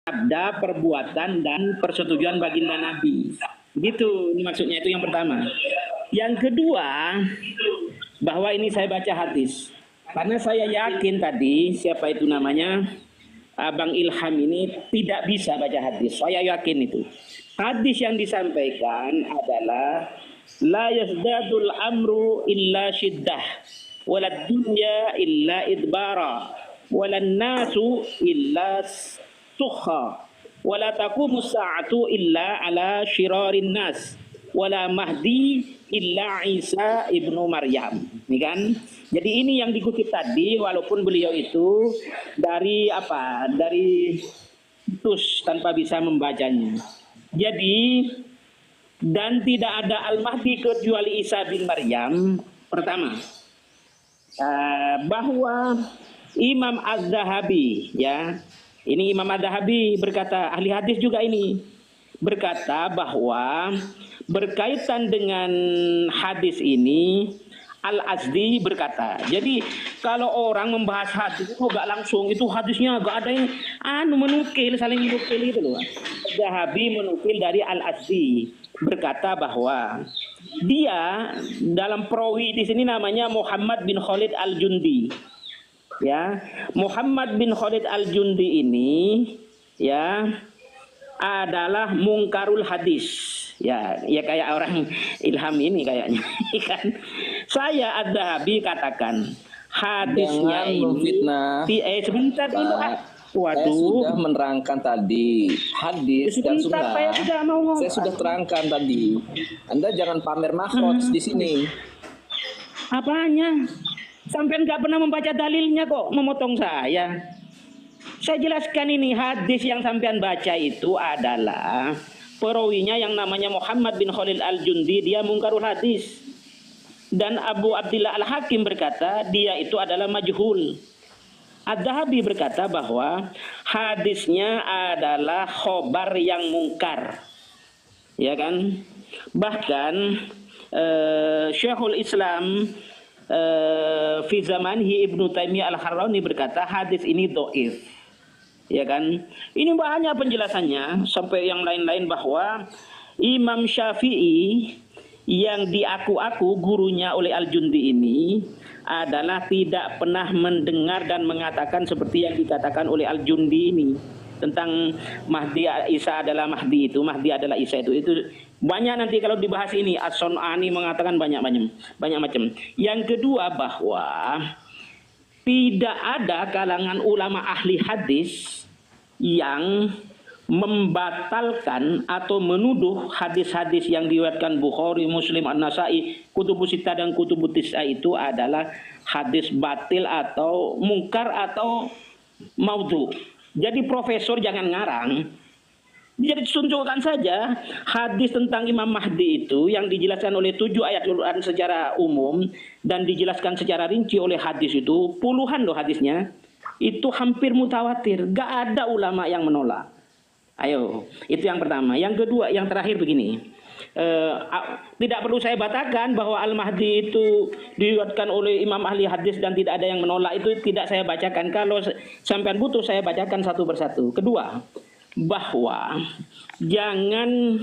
sabda, perbuatan, dan persetujuan baginda Nabi. Gitu, ini maksudnya itu yang pertama. Yang kedua, bahwa ini saya baca hadis. Karena saya yakin tadi, siapa itu namanya, Abang Ilham ini tidak bisa baca hadis. Saya yakin itu. Hadis yang disampaikan adalah la yazdadul amru illa syiddah walad dunya illa idbara walan nasu illa sukha wala taqumu sa'atu illa ala syirarin nas wala mahdi illa Isa ibnu Maryam. Ini kan? Jadi ini yang dikutip tadi, walaupun beliau itu dari apa? Dari situs tanpa bisa membacanya. Jadi dan tidak ada Al-Mahdi kecuali Isa bin Maryam. Pertama, bahwa Imam Az-Zahabi, ya, ini Imam Az-Zahabi berkata, ahli hadis juga ini, berkata bahwa berkaitan dengan hadis ini, Al-Azdi berkata, jadi kalau orang membahas hadis itu gak langsung, itu hadisnya gak ada yang menukil, saling menukil itu loh. Zahabi menukil dari Al-Azdi berkata bahwa dia dalam perawi di sini namanya Muhammad bin Khalid Al-Jundi. Ya, Muhammad bin Khalid Al-Jundi ini ya adalah mungkarul hadis. Ya kayak orang Ilham ini kayaknya kan. Saya Az-Zahabi katakan hadisnya ini sebentar dulu. Waduh. Saya sudah menerangkan tadi hadis dan sunnah. Saya sudah terangkan tadi. Anda jangan pamer makhraj di sini. Apanya? Sampai nggak pernah membaca dalilnya kok memotong saya. Saya jelaskan ini hadis yang sampean baca itu adalah perawinya yang namanya Muhammad bin Khalid Al-Jundi, dia mungkarul hadis. Dan Abu Abdillah Al-Hakim berkata dia itu adalah majhul. Az-Zahabi berkata bahwa hadisnya adalah khobar yang mungkar. Ya kan? Bahkan Syekhul Islam fi zamanihi Ibnu Taimiyah Al-Harrani berkata hadis ini dhaif. Ya kan? Ini banyak penjelasannya sampai yang lain-lain bahwa Imam Syafi'i yang diaku-aku gurunya oleh Al-Jundi ini adalah tidak pernah mendengar dan mengatakan seperti yang dikatakan oleh Al-Jundi ini tentang Mahdi Isa adalah Mahdi itu, Mahdi adalah Isa itu banyak nanti kalau dibahas ini. As-Sun'ani mengatakan banyak macam. Yang kedua bahwa tidak ada kalangan ulama ahli hadis yang membatalkan atau menuduh hadis-hadis yang diriwayatkan Bukhari, Muslim, An-Nasai, Kutubus Sittah dan Kutubut Tis'ah itu adalah hadis batil atau mungkar atau maudhu. Jadi profesor jangan ngarang. Jadi tunjukkan saja hadis tentang Imam Mahdi itu yang dijelaskan oleh 7 ayat Al-Quran secara umum dan dijelaskan secara rinci oleh hadis itu, puluhan loh hadisnya. Itu hampir mutawatir, gak ada ulama yang menolak. Ayo, itu yang pertama. Yang kedua, yang terakhir begini. Tidak perlu saya bacakan bahwa Al-Mahdi itu diriwayatkan oleh imam ahli hadis dan tidak ada yang menolak, itu tidak saya bacakan. Kalau sampean butuh saya bacakan satu persatu. Kedua, bahwa jangan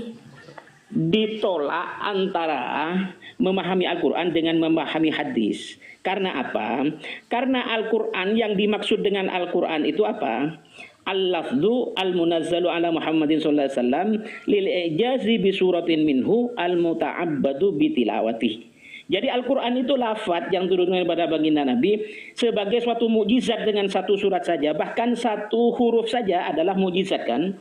ditolak antara memahami Al-Quran dengan memahami hadis. Karena apa? Karena Al-Quran yang dimaksud dengan Al-Quran itu apa? Al-lafdu al-munazzalu ala Muhammadin sallallahu alaihi wasallam lil ijazi bi suratin minhu al-muta'abbadu bi tilawati. Jadi Al-Quran itu lafaz yang turun kepada baginda Nabi sebagai suatu mukjizat dengan satu surat saja, bahkan satu huruf saja adalah mukjizat kan,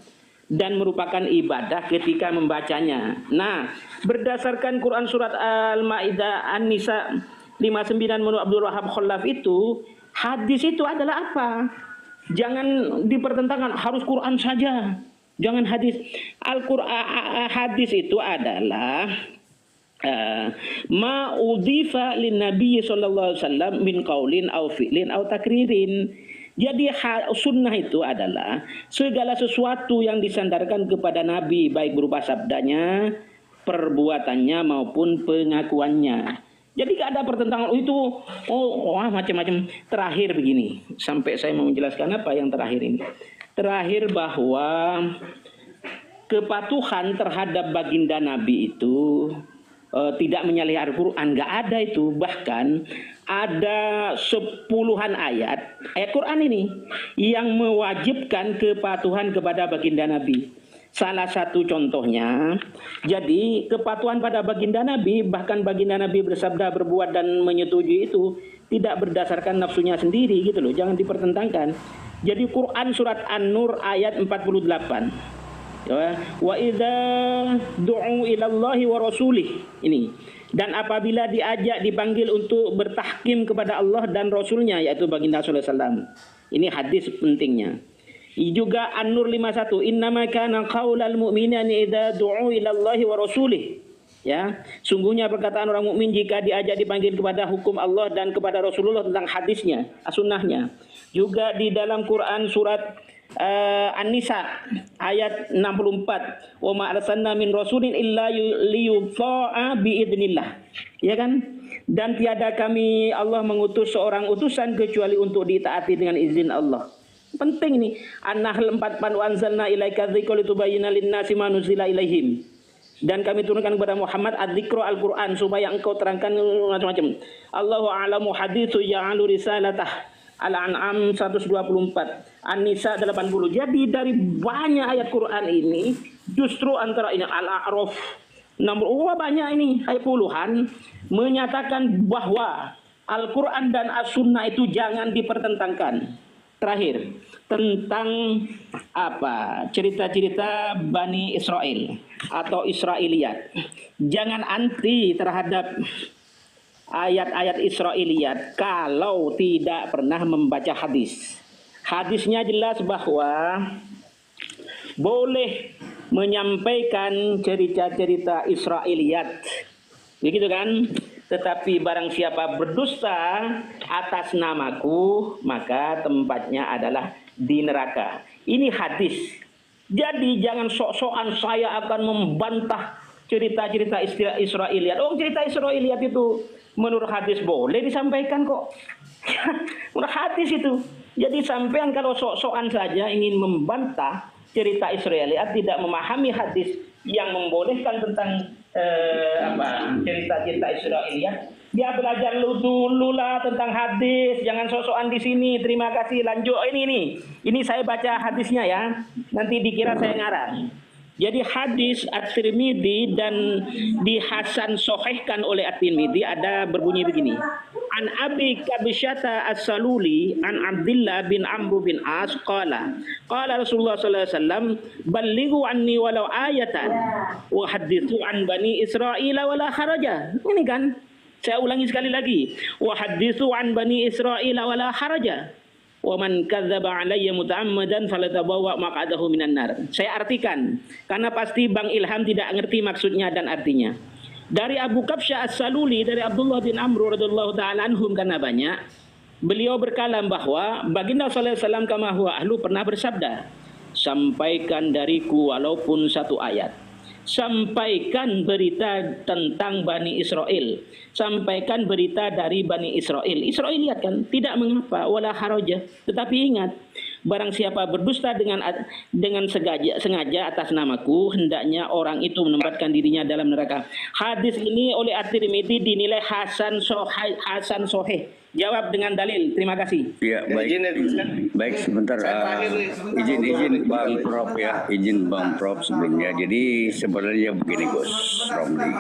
dan merupakan ibadah ketika membacanya. Nah, berdasarkan Quran surat Al-Maidah An-Nisa 59 menurut Abdul Wahab Khallaf itu, hadis itu adalah apa? Jangan dipertentangkan harus Quran saja, jangan hadis. Al-Quran hadis itu adalah ma udhifa lin Nabi sallallahu alaihi wasallam min qaulin aw fi'lin aw takririn. Jadi sunnah itu adalah segala sesuatu yang disandarkan kepada Nabi, baik berupa sabdanya, perbuatannya maupun pengakuannya. Jadi gak ada pertentangan itu macam-macam. Terakhir begini, sampai saya mau menjelaskan apa yang terakhir ini. terakhir bahwa kepatuhan terhadap baginda Nabi itu tidak menyalahi Al-Quran, nggak ada itu. Bahkan ada 10-an ayat Quran ini yang mewajibkan kepatuhan kepada baginda Nabi. Salah satu contohnya, jadi kepatuhan pada baginda Nabi, bahkan baginda Nabi bersabda, berbuat dan menyetujui itu tidak berdasarkan nafsunya sendiri gitu loh, jangan dipertentangkan. Jadi Quran surat An-Nur ayat 48. Wa idza du'u ilallahi wa rasulih, ini, dan apabila diajak dipanggil untuk bertahkim kepada Allah dan Rasulnya, yaitu baginda sallallahu alaihi wasallam. Ini hadis pentingnya. Juga An-Nur 51, innama kana qaulal mu'minina idza du'u ilallahi wa rasulih. Ya, sungguhnya perkataan orang mukmin jika diajak dipanggil kepada hukum Allah dan kepada Rasulullah, tentang hadisnya, sunnahnya. Juga di dalam Quran surat An-Nisa ayat 64, wa ma arsalna min rasulin illa liyuta'a biidznillah, ya kan? Dan tiada kami Allah mengutus seorang utusan kecuali untuk ditaati dengan izin Allah. Penting nih. An-Nahl 4, wa anzalna ilaika dzikra litubayyana lin-nasi ma nuzila ilaihim. Dan kami turunkan kepada Muhammad adzikra Al-Quran supaya engkau terangkan macam-macam. Allahu a'lamu haditsu ya'alu risalatah. Al-An'am 124, An-Nisa 80. Jadi dari banyak ayat Quran ini, justru antara ini Al-A'raf 60, banyak ini ayat puluhan, menyatakan bahwa Al-Quran dan As-Sunnah itu jangan dipertentangkan. Terakhir, tentang apa? Cerita-cerita Bani Israel atau Israiliyat. Jangan anti terhadap ayat-ayat Israiliyat kalau tidak pernah membaca hadis. Hadisnya jelas bahwa boleh menyampaikan cerita-cerita Israiliyat, begitu kan? Tetapi barang siapa berdusta atas namaku, maka tempatnya adalah di neraka. Ini hadis. Jadi jangan sok-sokan saya akan membantah cerita-cerita Israiliyat. Oh, cerita Israiliyat itu menurut hadis boleh disampaikan kok. Menurut hadis itu. Jadi sampean kalau sok-sokan saja ingin membantah cerita Israiliyat, tidak memahami hadis yang membolehkan tentang cerita-cerita Israiliyat, dia belajar dulu lah tentang hadis. Jangan sok-sokan di sini. Terima kasih. Lanjut. Ini saya baca hadisnya ya. Nanti dikira saya ngarang. Jadi hadis At-Tirmidzi dan dihasan sohehkan oleh At-Tirmidzi ada berbunyi begini. An Abi Kabsyata As-Saluli an Abdullah bin Amr bin As qala Rasulullah sallallahu alaihi wasallam ballighu anni walau ayatan wa hadithu an bani Israil wala haraja. Ini kan saya ulangi sekali lagi, wa hadithu an bani Israil wala haraja. Wa man kadzdzaba alayya muta'ammadan falatabawa maq'adahu minan nar. Saya artikan karena pasti Bang Ilham tidak ngerti maksudnya dan artinya. Dari Abu Kabsyah As-Saluli, dari Abdullah bin Amr radhiyallahu ta'ala anhum, karena banyak, beliau berkalam bahwa baginda sallallahu alaihi wasallam kama huwa ahlu pernah bersabda, sampaikan dariku walaupun satu ayat. Sampaikan berita tentang Bani Israel. Sampaikan berita dari Bani Israel. Israiliyat kan tidak mengapa, wala haraja. Tetapi ingat, barang siapa berdusta dengan sengaja atas namaku, hendaknya orang itu menempatkan dirinya dalam neraka. Hadis ini oleh At-Tirmidzi dinilai hasan soheh. Jawab dengan dalil. Terima kasih. Ya, baik sebentar. Izin Bang Prof ya, izin Bang Prof sebelumnya. Jadi sebenarnya begini Gus Romli.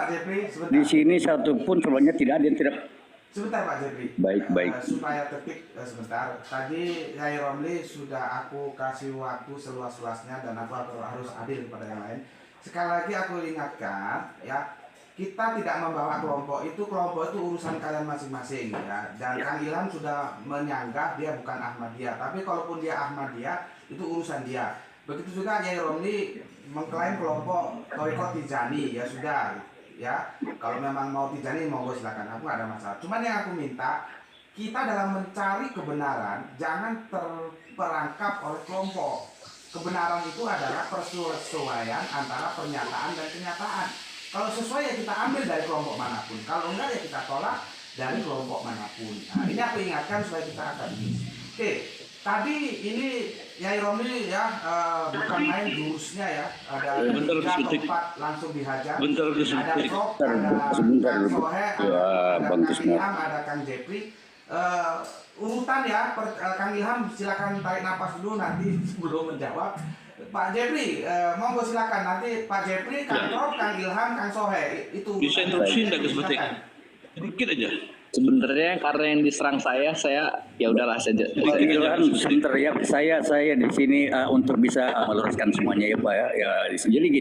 Di sini satu pun sebenarnya tidak ada yang tidak. Sebentar Pak Jepri. Baik. Supaya tertib sebentar. Tadi Yai Romli sudah aku kasih waktu seluas-luasnya dan aku harus adil kepada yang lain. Sekali lagi aku ingatkan ya. Kita tidak membawa kelompok itu urusan kalian masing-masing ya. Dan Kang Ilham sudah menyanggah dia bukan Ahmadiyah. Tapi kalaupun dia Ahmadiyah itu urusan dia. Begitu juga Yai Romli mengklaim kelompok Thariqah Tijani, ya sudah ya. Kalau memang mau Tijani monggo silakan, aku nggak ada masalah. Cuman yang aku minta, kita dalam mencari kebenaran jangan terperangkap oleh kelompok. Kebenaran itu adalah persesuaian antara pernyataan dan kenyataan. Kalau sesuai ya kita ambil dari kelompok manapun. Kalau enggak ya kita tolak dari kelompok manapun. Nah, ini aku ingatkan supaya kita akan. Oke, tadi ini Yai Romli ya bukan main jurusnya ya, ada 3 atau 4 langsung dihajar. Ada Prof, ada Kang Sohe, ada Kang Ilham, ada Kang Jepri. Urutan ya, Kang Ilham silakan tarik napas dulu nanti sebelum menjawab. Pak Jepri, monggo silakan nanti Pak Jepri, Kang Prof, Kang Ilham, Kang Sohe itu. Bisa interupsi enggak seperti dikit aja. Sebenarnya karena yang diserang saya ya udahlah saja. Sebentar ya, saya di sini untuk bisa meluruskan semuanya ya Pak ya. Jadi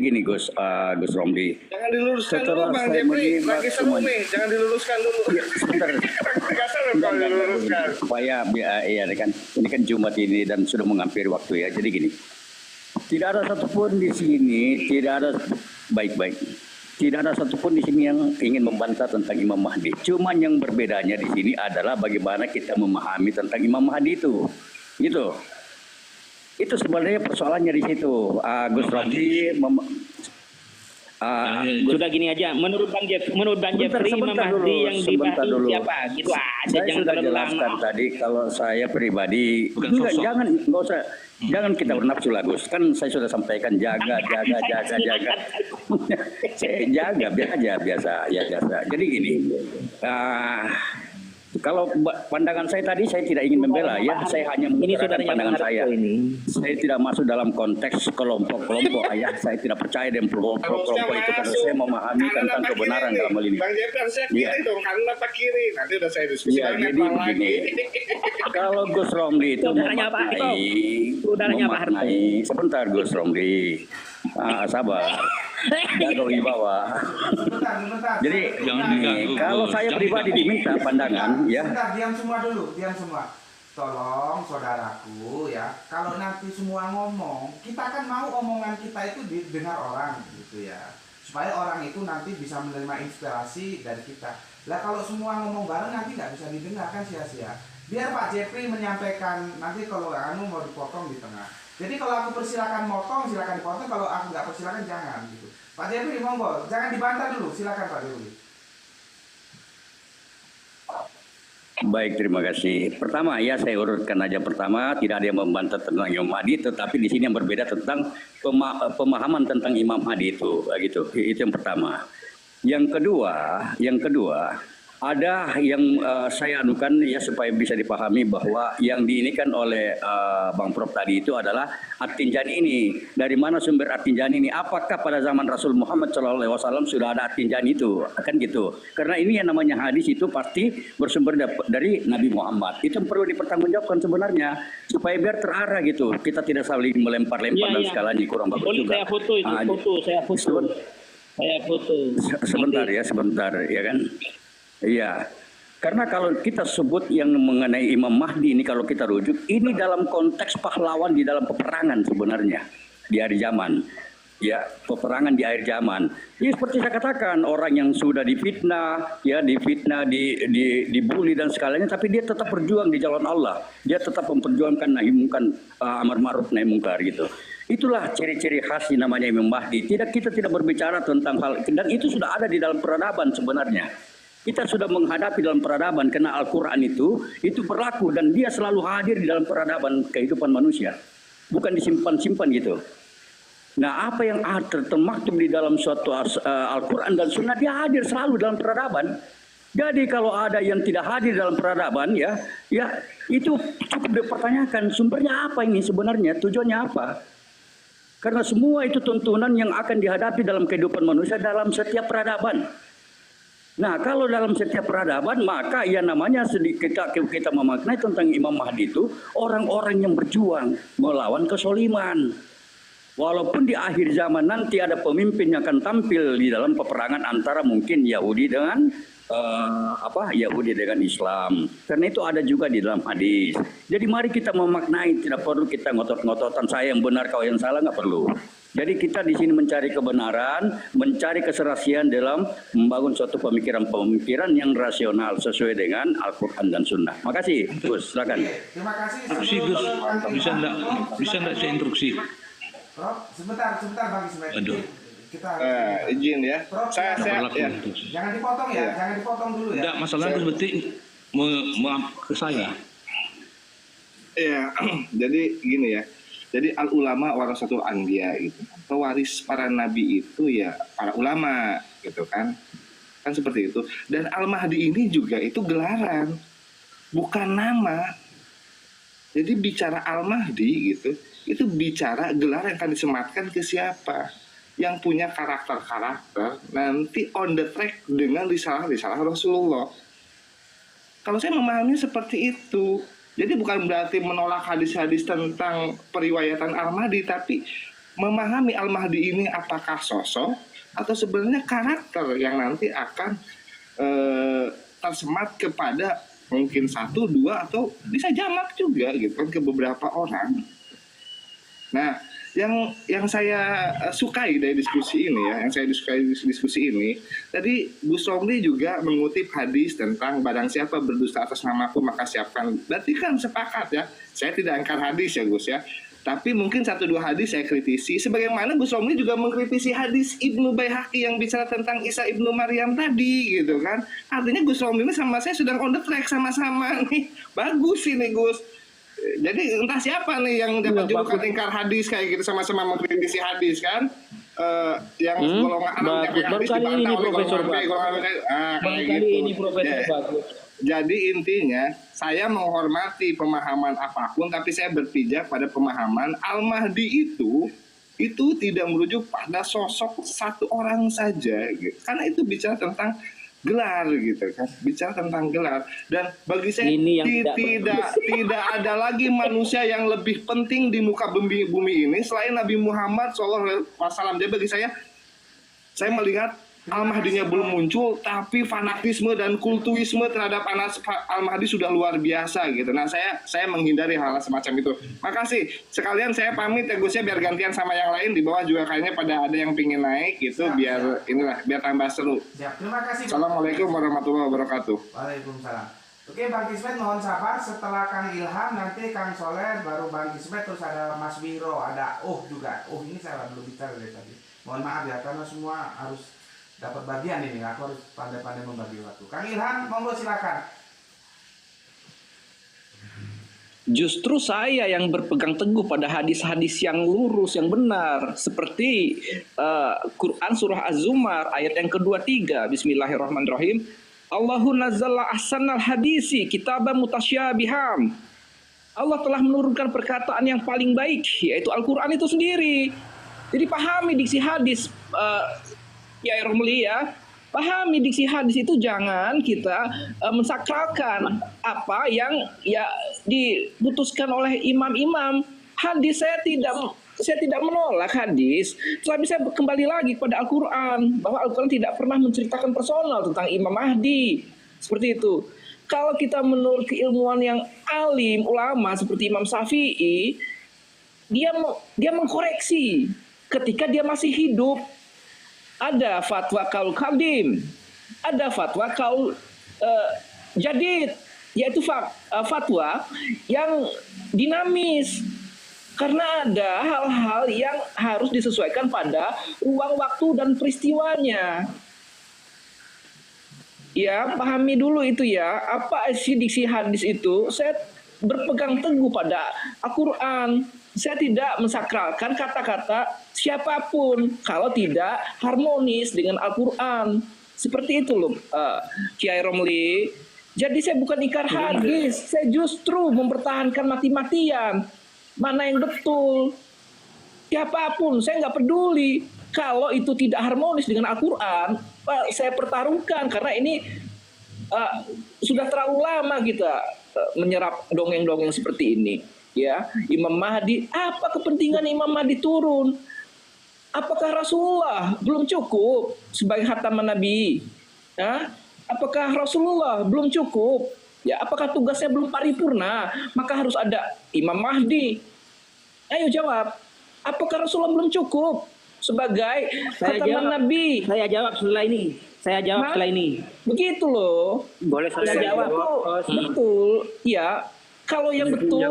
gini Gus Romli. Jangan diluruskan Setelah dulu Bang saya Jepri, menyimak lagi seru semuanya. nih, jangan diluruskan dulu. Ya, sebentar. Kalau diluruskan. Supaya ya ini kan Jumat ini dan sudah menghampiri waktu ya. Jadi gini. Tidak ada satupun di sini, baik-baik. Tidak ada satupun di sini yang ingin membantah tentang Imam Mahdi. Cuman yang berbedanya di sini adalah bagaimana kita memahami tentang Imam Mahdi itu. Gitu. Itu sebenarnya persoalannya di situ. Gus Romli sudah gini aja, menurut Bang Jeffrey Imam Mahdi yang dibahas siapa? Gitu aja, saya jangan sudah terlalu jelaskan lama. tadi kalau saya pribadi jangan kita bernafsu lah Gus. Kan saya sudah sampaikan jaga. Saya jaga biasa. Jadi gini, kalau pandangan saya tadi saya tidak ingin membela ya, saya hanya mengutarakan pandangan saya. Saya tidak masuk dalam konteks kelompok-kelompok ya. Saya tidak percaya dengan kelompok-kelompok itu karena saya memahami tentang kebenaran dalam hal ini. Bang Jepri harusnya kiri dong, kanan apa kiri? Nanti udah saya diskusi Ya, lagi. jadi begini. Kalau Gus Romli itu memaknai, sebentar Gus Romli, sabar. Jaga wibawa. Jadi kalau saya pribadi diminta pandangan ya. Sebentar, diam semua dulu, diam semua. Tolong saudaraku ya, kalau nanti semua ngomong, kita kan mau omongan kita itu didengar orang gitu ya. Supaya orang itu nanti bisa menerima inspirasi dari kita. Lah kalau semua ngomong bareng nanti nggak bisa didengar kan sia-sia. Biar Pak Jepri menyampaikan, nanti kalau mau dipotong di tengah. Jadi kalau aku persilakan motong, silakan dipotong. Kalau aku nggak persilakan jangan gitu. Pak Jepri monggo, jangan dibantah dulu. Silakan Pak Jepri. Baik, terima kasih. Pertama ya saya urutkan aja pertama, tidak ada yang membantah tentang Imam Mahdi, tetapi di sini yang berbeda tentang pemahaman tentang Imam Mahdi itu, gitu. Itu yang pertama. Yang kedua, ada yang saya anukan ya supaya bisa dipahami bahwa yang diinikan oleh Bang Prof tadi itu adalah At-Tinjani ini. Dari mana sumber At-Tinjani ini? Apakah pada zaman Rasul Muhammad SAW sudah ada At-Tinjani itu? Kan gitu. Karena ini yang namanya hadis itu pasti bersumber dari Nabi Muhammad. Itu perlu dipertanggungjawabkan sebenarnya supaya biar terarah gitu. Kita tidak saling melempar-lempar dan skalanya kurang bagus juga. Saya foto. Sebentar ya kan. Iya, karena kalau kita sebut yang mengenai Imam Mahdi ini kalau kita rujuk, ini dalam konteks pahlawan di dalam peperangan sebenarnya di akhir zaman. Ya, peperangan di akhir zaman. Ya seperti saya katakan, orang yang sudah difitnah, dibully dan segalanya, tapi dia tetap berjuang di jalan Allah. Dia tetap memperjuangkan amar ma'ruf nahi munkar gitu. Itulah ciri-ciri khas yang namanya Imam Mahdi. Kita tidak berbicara tentang hal, dan itu sudah ada di dalam peradaban sebenarnya. Kita sudah menghadapi dalam peradaban karena Al-Quran itu berlaku dan dia selalu hadir di dalam peradaban kehidupan manusia. Bukan disimpan-simpan gitu. Nah apa yang termaktub di dalam suatu Al-Quran dan Sunnah, dia hadir selalu dalam peradaban. Jadi kalau ada yang tidak hadir dalam peradaban ya itu cukup dipertanyakan sumbernya apa ini sebenarnya, tujuannya apa. Karena semua itu tuntunan yang akan dihadapi dalam kehidupan manusia dalam setiap peradaban. Nah, kalau dalam setiap peradaban, maka ya namanya kita memaknai tentang Imam Mahdi itu orang-orang yang berjuang melawan kesoliman. Walaupun di akhir zaman nanti ada pemimpin yang akan tampil di dalam peperangan antara mungkin Yahudi dengan Yahudi dengan Islam. Karena itu ada juga di dalam hadis. Jadi mari kita memaknai, tidak perlu kita ngotot-ngototan saya yang benar kau yang salah, nggak perlu. Jadi kita di sini mencari kebenaran, mencari keserasian dalam membangun suatu pemikiran-pemikiran yang rasional sesuai dengan Al-Quran dan Sunnah. Makasih, Gus. Silakan. Terima kasih. Instruksi Gus, bisa enggak saya instruksi? Prof, sebentar Bang Ismail. Aduh. Kita izin ya. Prof, Saya ya. Jangan dipotong ya, jangan dipotong dulu ya. Enggak, masalahnya berarti ke saya. Ya, jadi gini ya. Jadi al ulama warasatul anbiya itu. Pewaris para nabi itu ya para ulama gitu kan. Kan seperti itu. Dan Al-Mahdi ini juga itu gelaran, bukan nama. Jadi bicara Al-Mahdi gitu, itu bicara gelar yang akan disematkan ke siapa. Yang punya karakter-karakter nanti on the track dengan risalah-risalah Rasulullah. Kalau saya memahaminya seperti itu. Jadi bukan berarti menolak hadis-hadis tentang periwayatan Al-Mahdi, tapi memahami Al-Mahdi ini apakah sosok atau sebenarnya karakter yang nanti akan tersemat kepada mungkin 1, 2 atau bisa jamak juga gitu kan ke beberapa orang. Nah, yang saya sukai dari diskusi ini ya, yang saya sukai diskusi ini, tadi Gus Romli juga mengutip hadis tentang barang siapa berdusta atas namaku maka siapkan. Berarti kan sepakat ya, saya tidak angkat hadis ya Gus ya. Tapi mungkin 1-2 hadis saya kritisi. Sebagaimana Gus Romli juga mengkritisi hadis Ibnu Baihaqi yang bicara tentang Isa Ibnu Maryam tadi gitu kan. Artinya Gus Romli ini sama saya sedang on the track sama-sama nih. Bagus ini Gus. Jadi entah siapa nih yang dapat julukan ingkar hadis kayak gitu sama-sama mengkritisi hadis kan. Yang golongan anak yang hadis dibantah oleh golongan B, golongan B. Kayak gitu. Ini Profesor bagus. Jadi intinya saya menghormati pemahaman apapun, tapi saya berpijak pada pemahaman Al-Mahdi itu tidak merujuk pada sosok satu orang saja, gitu. Karena itu bicara tentang gelar gitu kan, bicara tentang gelar. Dan bagi saya Ini yang tidak ada lagi manusia yang lebih penting di muka bumi ini selain Nabi Muhammad SAW. Jadi bagi saya melihat Al-Mahdinya belum muncul, tapi fanatisme dan kultuisme terhadap anak Al-Mahdi sudah luar biasa gitu. Nah, saya menghindari hal semacam itu. Makasih. Sekalian saya pamit ya Gus ya, biar gantian sama yang lain. Di bawah juga kayaknya pada ada yang pingin naik gitu, biar tambah seru. Siap. Terima kasih. Assalamualaikum warahmatullahi wabarakatuh. Waalaikumsalam. Oke Bang Kismet, mohon sabar. Setelah Kang Ilham, nanti Kang Soleh, baru Bang Kismet, terus ada Mas Wiro, ada juga. Ini saya belum bicara dari tadi. Mohon maaf ya, karena semua harus dapat bagian ini, aku harus pandai-pandai membagi waktu. Kang Ilham, monggo silakan. Justru saya yang berpegang teguh pada hadis-hadis yang lurus, yang benar. Seperti Quran surah Az-Zumar ayat yang ke-23. Bismillahirrahmanirrahim. Allahu nazzala ahsanal hadisi kitaban mutasyabiham. Allah telah menurunkan perkataan yang paling baik, yaitu Al-Quran itu sendiri. Jadi pahami diksi hadis, ya Romli ya, pahami diksi hadis itu, jangan kita mensakralkan apa yang ya diputuskan oleh imam-imam. Hadis saya tidak menolak hadis, tetapi saya kembali lagi pada Al-Quran, bahwa Al-Quran tidak pernah menceritakan personal tentang Imam Mahdi seperti itu. Kalau kita menurut keilmuan yang alim, ulama seperti Imam Syafi'i, dia mengkoreksi ketika dia masih hidup. Ada fatwa kaul kadim, ada fatwa kaul jadid, yaitu fatwa yang dinamis, karena ada hal-hal yang harus disesuaikan pada ruang waktu dan peristiwanya. Ya, pahami dulu itu ya, apa isi diksi hadis itu. Saya berpegang teguh pada Al-Quran. Saya tidak mensakralkan kata-kata siapapun kalau tidak harmonis dengan Al-Quran. Seperti itu loh, Kiai Romli. Jadi saya bukan ingkar hadis, saya justru mempertahankan mati-matian. Mana yang betul? Siapapun, saya nggak peduli. Kalau itu tidak harmonis dengan Al-Quran, saya pertaruhkan. Karena ini sudah terlalu lama kita menyerap dongeng-dongeng seperti ini. Ya, Imam Mahdi, apa kepentingan Imam Mahdi turun? Apakah Rasulullah belum cukup sebagai khataman Nabi? Ya? Apakah Rasulullah belum cukup? Ya, apakah tugasnya belum paripurna? Maka harus ada Imam Mahdi. Ayo jawab. Apakah Rasulullah belum cukup sebagai khataman Nabi? Saya jawab setelah ini. Setelah ini. Begitu loh. Boleh saya jawab? Betul. Ya. Kalau yang betul,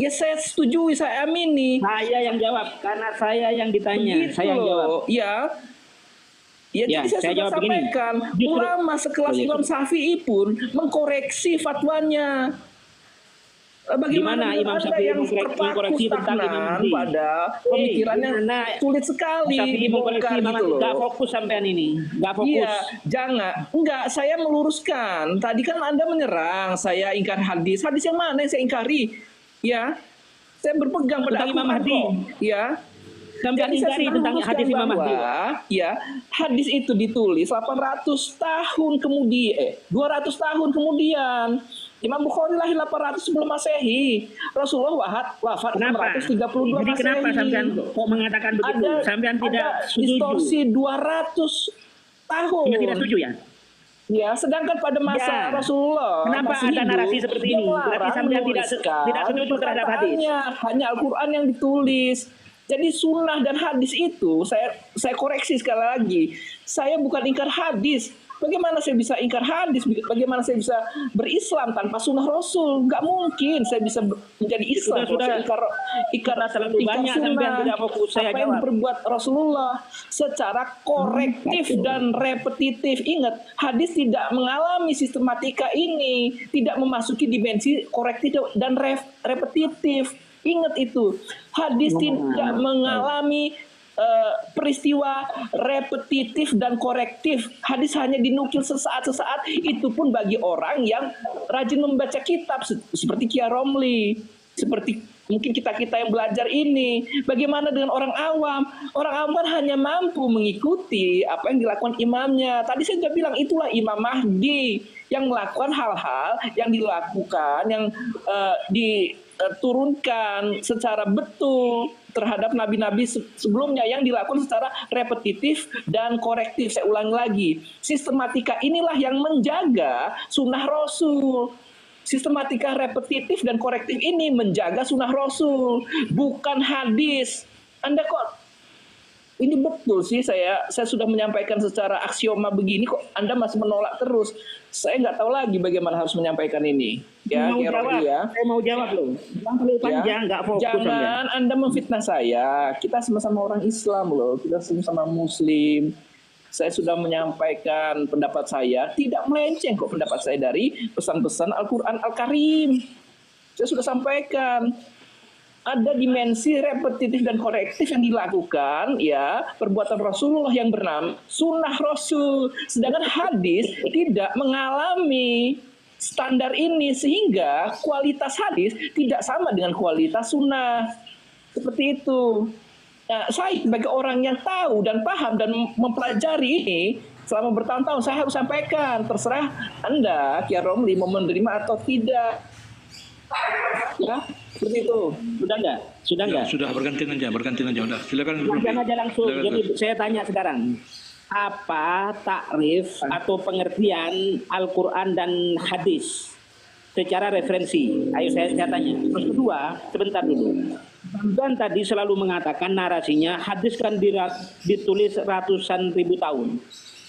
ya saya setuju, saya amini. Saya yang jawab, karena saya yang ditanya. Begitu saya yang jawab. Ya, jadi saya sudah sampaikan. Ulama sekelas Imam Syafi'i pun mengkoreksi fatwanya. Bagaimana Gimana Imam Anda Syafi'i yang mengkoreksi tentang Imam stagnan Mahdi? pada pemikirannya Gimana sulit sekali Syafi'i mengkoreksi dibongkar Imam gitu Mahdi? loh. Gak fokus sampean ini, gak fokus. Iya, jangan. Enggak, saya meluruskan. Tadi kan Anda menyerang, saya ingkar hadis. Hadis yang mana yang saya ingkari? Ya, saya berpegang pada Tentang Imam Al-Quran Mahdi. kok. Ya. Sampean Jadi saya ingkari sedang tentang meluruskan hadis Imam Mahdi. bahwa, ya, hadis itu ditulis 800 tahun kemudian, 200 tahun kemudian. Imam Bukhari lahir 800 sebelum Masehi. Rasulullah wafat Kenapa? 632 Jadi Masehi. kenapa sampean kok mengatakan begitu? Sampean tidak ada setuju. distorsi 200 tahun. Sampean tidak setuju ya? Ya, sedangkan pada masa Ya. Rasulullah Kenapa masih ada hidup, narasi seperti dia ini? Berarti melarang sampean menuliskan tidak setuju terhadap hadis. perkataannya. Hanya Al-Quran yang ditulis. Jadi sunnah dan hadis itu saya koreksi sekali lagi. Saya bukan ingkar hadis. Bagaimana saya bisa ingkar hadis? Bagaimana saya bisa berislam tanpa sunnah Rasul? Nggak mungkin saya bisa menjadi Islam kalau saya ingkar terlalu banyak sampean tidak fokus. Saya apa yang jawab. diperbuat Rasulullah secara korektif dan repetitif. Ingat, hadis tidak mengalami sistematika ini, tidak memasuki dimensi korektif dan repetitif. Ingat itu, hadis tidak mengalami peristiwa repetitif dan korektif. Hadis hanya dinukil sesaat-sesaat, itu pun bagi orang yang rajin membaca kitab seperti Kia Romli, seperti mungkin kita-kita yang belajar ini. Bagaimana dengan orang awam? Orang awam kan hanya mampu mengikuti apa yang dilakukan imamnya. Tadi saya sudah bilang itulah Imam Mahdi yang melakukan hal-hal yang dilakukan, yang diturunkan secara betul terhadap nabi-nabi sebelumnya, yang dilakukan secara repetitif dan korektif. Saya ulangi lagi, sistematika inilah yang menjaga sunnah Rasul. Sistematika repetitif dan korektif ini menjaga sunnah Rasul, bukan hadis. Anda kok ini betul sih, saya sudah menyampaikan secara aksioma begini, kok Anda masih menolak terus. Saya nggak tahu lagi bagaimana harus menyampaikan ini. Ya, mau jawab, saya mau jawab loh. Bang terlalu panjang, nggak fokus. Jangan Anda memfitnah saya. Kita sama-sama orang Islam loh, kita sama-sama Muslim. Saya sudah menyampaikan pendapat saya, tidak melenceng kok pendapat saya dari pesan-pesan Al-Quran Al-Karim. Saya sudah sampaikan. Ada dimensi repetitif dan korektif yang dilakukan, ya, perbuatan Rasulullah yang bernama sunnah Rasul. Sedangkan hadis tidak mengalami standar ini, sehingga kualitas hadis tidak sama dengan kualitas sunnah. Seperti itu. Nah, saya sebagai orang yang tahu dan paham dan mempelajari ini selama bertahun-tahun, saya harus sampaikan. Terserah Anda, Kia Romli, mau menerima atau tidak. Ya, seperti itu. Sudah enggak? Sudah enggak? Ya, sudah bergantian aja. Udah, silakan. Jangan aja langsung. Silakan, Jadi saya tanya sekarang, apa takrif atau pengertian Al-Quran dan hadis secara referensi? Ayo saya tanya. Terus kedua, sebentar dulu. Dan tadi selalu mengatakan narasinya hadis kan ditulis ratusan ribu tahun.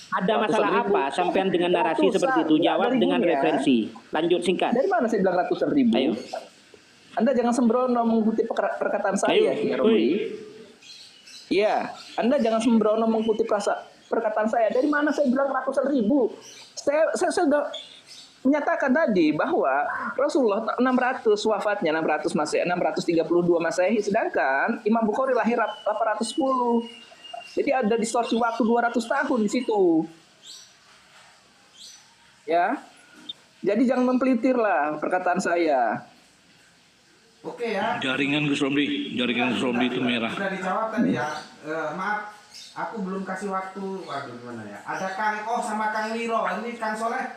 Ada masalah apa sampean dengan narasi seperti itu? Jawab dengan referensi. Lanjut singkat. Dari mana saya bilang ratusan ribu? Ayo. Anda jangan sembrono mengikuti perkataan saya, Kia Ayo. Romli. Iya, Anda jangan sembrono mengikuti perkataan saya. Dari mana saya bilang ratusan ribu? Saya sudah menyatakan tadi bahwa Rasulullah 600 wafatnya, 632 Masehi, sedangkan Imam Bukhari lahir 810. Jadi ada distorsi waktu 200 tahun di situ. Ya. Jadi jangan mempelitir lah perkataan saya. Oke ya. Jaringan Gus Romli itu merah. Sudah dijawab tadi ya. Maaf, aku belum kasih waktu. Waduh, gimana ya? Ada Kang Oh sama Kang Liro. Ini Kang Soleh.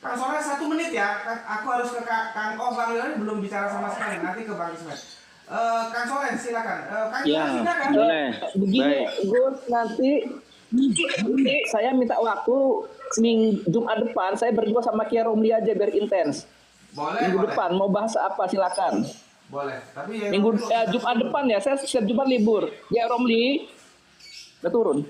Kang Soleh 1 menit ya. Aku harus ke Kang Oh. Bang Liro ini belum bicara sama sekali. Nanti ke Bang Ismet. Kang Soleh silakan. Kang Liro Ya, silakan. boleh. Begini, Baik. Gus, nanti saya minta waktu Jumat depan. Saya berdua sama Kia Romli aja biar intens. Boleh, Minggu boleh. depan mau bahas apa silakan. Boleh. Tapi ya Jumat depan ya, saya setiap Jumat libur. Ya Romli, udah turun.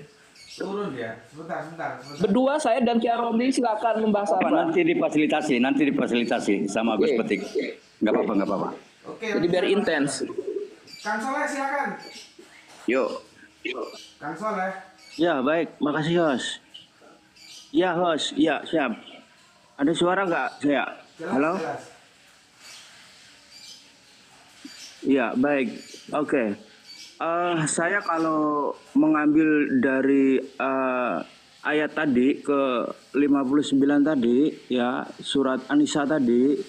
turun dia. Sebentar. Berdua saya dan Kia Romli silakan membahas apa. Nanti difasilitasi sama Gus Oke. Petik. Nggak apa-apa. Oke. Jadi biar intens. Kang Soleh silakan. Yuk. Kang Soleh. Ya baik, makasih Hos. Ya Hos, ya siap. Ada suara nggak saya? Jelas, Halo? jelas. Ya, baik. Oke. Saya kalau mengambil dari ayat tadi ke 59 tadi, ya, surat An-Nisa tadi,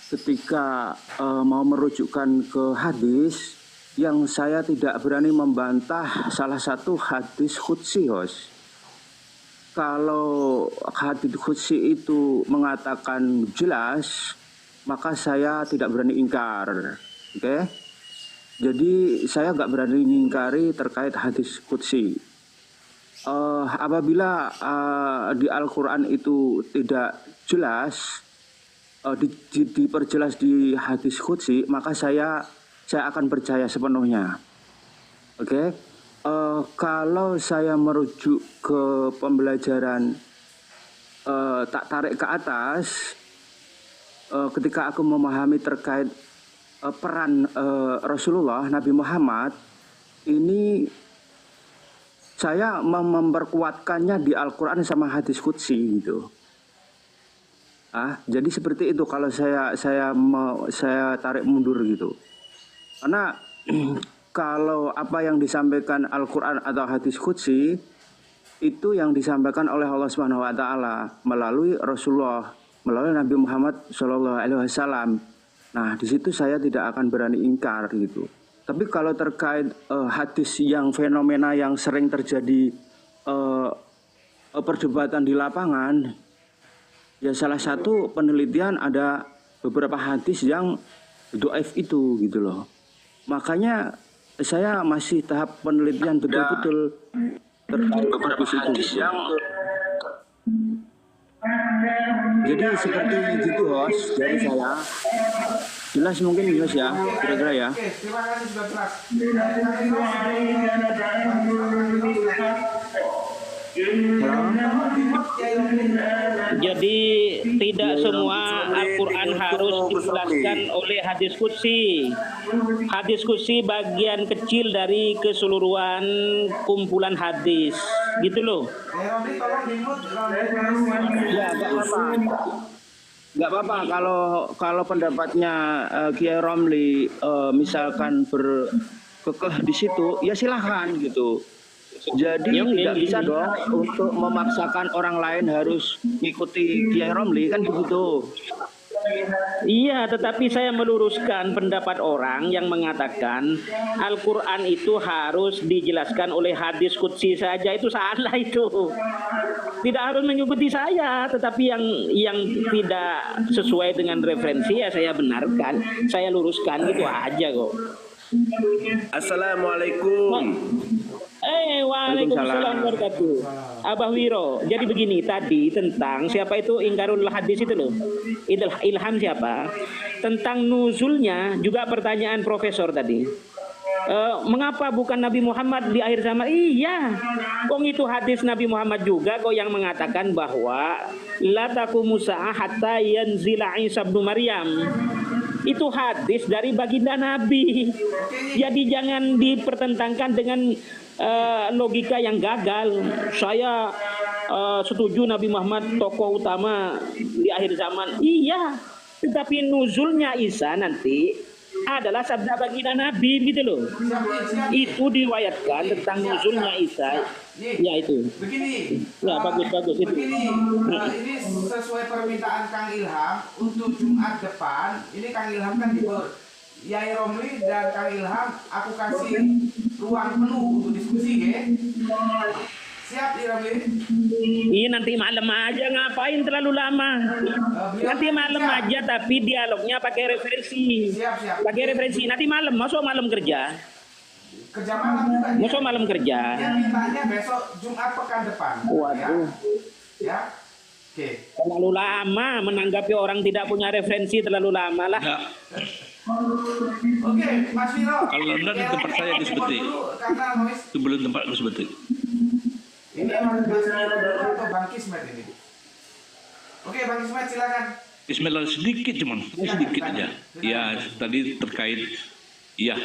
ketika mau merujukkan ke hadis, yang saya tidak berani membantah salah satu hadis qudsi, Hos. Kalau hadis qudsi itu mengatakan jelas, maka saya tidak berani ingkar. Oke? Jadi saya nggak berani ingkari terkait hadis qudsi. Apabila di Al-Quran itu tidak jelas, diperjelas di hadis qudsi, maka saya akan percaya sepenuhnya. Oke? Kalau saya merujuk ke pembelajaran tak tarik ke atas, ketika aku memahami terkait peran Rasulullah Nabi Muhammad, ini saya memperkuatkannya di Al-Quran sama hadis qudsi gitu. Jadi seperti itu kalau saya tarik mundur gitu. Karena kalau apa yang disampaikan Al-Quran atau hadis qudsi itu yang disampaikan oleh Allah Subhanahu wa taala melalui Rasulullah, melalui Nabi Muhammad SAW. Nah, di situ saya tidak akan berani ingkar gitu. Tapi kalau terkait hadis yang fenomena yang sering terjadi perdebatan di lapangan, ya salah satu penelitian ada beberapa hadis yang dhaif itu gitu loh. Makanya saya masih tahap penelitian betul-betul terkait beberapa hadis yang jadi seperti itu, Host, dari saya. Jelas mungkin jelas ya, kira-kira ya. Oke, terima kasih sudah jelas. Jadi tidak semua Al-Quran harus dijelaskan oleh hadis qudsi. Hadis qudsi bagian kecil dari keseluruhan kumpulan hadis, gitu loh. Ya, nggak apa-apa kalau pendapatnya Kiai Romli misalkan berkekeh di situ, ya silahkan gitu. Jadi tidak bisa dong untuk memaksakan orang lain harus mengikuti Kiai Romli, kan begitu. Iya, tetapi saya meluruskan pendapat orang yang mengatakan Al-Quran itu harus dijelaskan oleh hadis qudsi saja. Itu salah itu. Tidak harus mengikuti saya, tetapi yang tidak sesuai dengan referensi ya saya benarkan, saya luruskan, gitu aja kok. Assalamualaikum. Waalaikumsalam warahmatullahi wabarakatuh. Abah Wiro, jadi begini tadi tentang siapa itu ingkarul hadis itu loh, Ilham siapa, tentang nuzulnya juga pertanyaan profesor tadi. Mengapa bukan Nabi Muhammad di akhir zaman? Iya, kok itu hadis Nabi Muhammad juga kok yang mengatakan bahwa la taqumu sa'ah hatta yanzila Isa ibnu Maryam. Itu hadis dari baginda Nabi. Jadi jangan dipertentangkan dengan logika yang gagal. Saya setuju Nabi Muhammad tokoh utama di akhir zaman. Iya, tetapi nuzulnya Isa nanti adalah sabda baginda Nabi gitu loh. Itu diriwayatkan tentang nuzulnya Isa. Ya itu. Begini. Ya bagus itu. Begini, ini sesuai permintaan Kang Ilham untuk Jumat depan. Ini Kang Ilham kan libur. Yai Romli dan Kang Ilham aku kasih ruang penuh untuk diskusi, ya. Siap, Yai Romli? Iya, nanti malam aja, ngapain terlalu lama? Nanti malam aja, tapi dialognya pakai referensi. Siap. Pakai referensi. Nanti malam, masuk malam kerja. Kerja malam juga. Masuk malam kerja. Dia mintanya besok Jumat pekan depan. Waduh. Ya. Oke. Terlalu lama menanggapi orang tidak punya referensi, terlalu lama lah. Ya, Oke, Mas Viro. kalau Anda di tempat saya Gus Betik. Karena noise. Itu belum tempat Gus Betik. Ini Mas Viro atau Bang Kismet ini. Oke, Bang Kismet silakan. Bismillah, sedikit cuman, sedikit aja. Ya, tadi terkait, ya,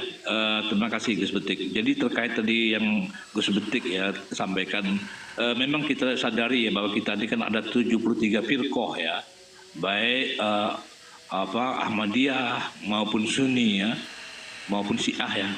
terima kasih Gus Betik. Jadi terkait tadi yang Gus Betik ya sampaikan, memang kita sadari ya bahwa kita ini kan ada 73 firqoh ya, baik Ahmadiyah maupun Sunni ya. maupun Syiah ya.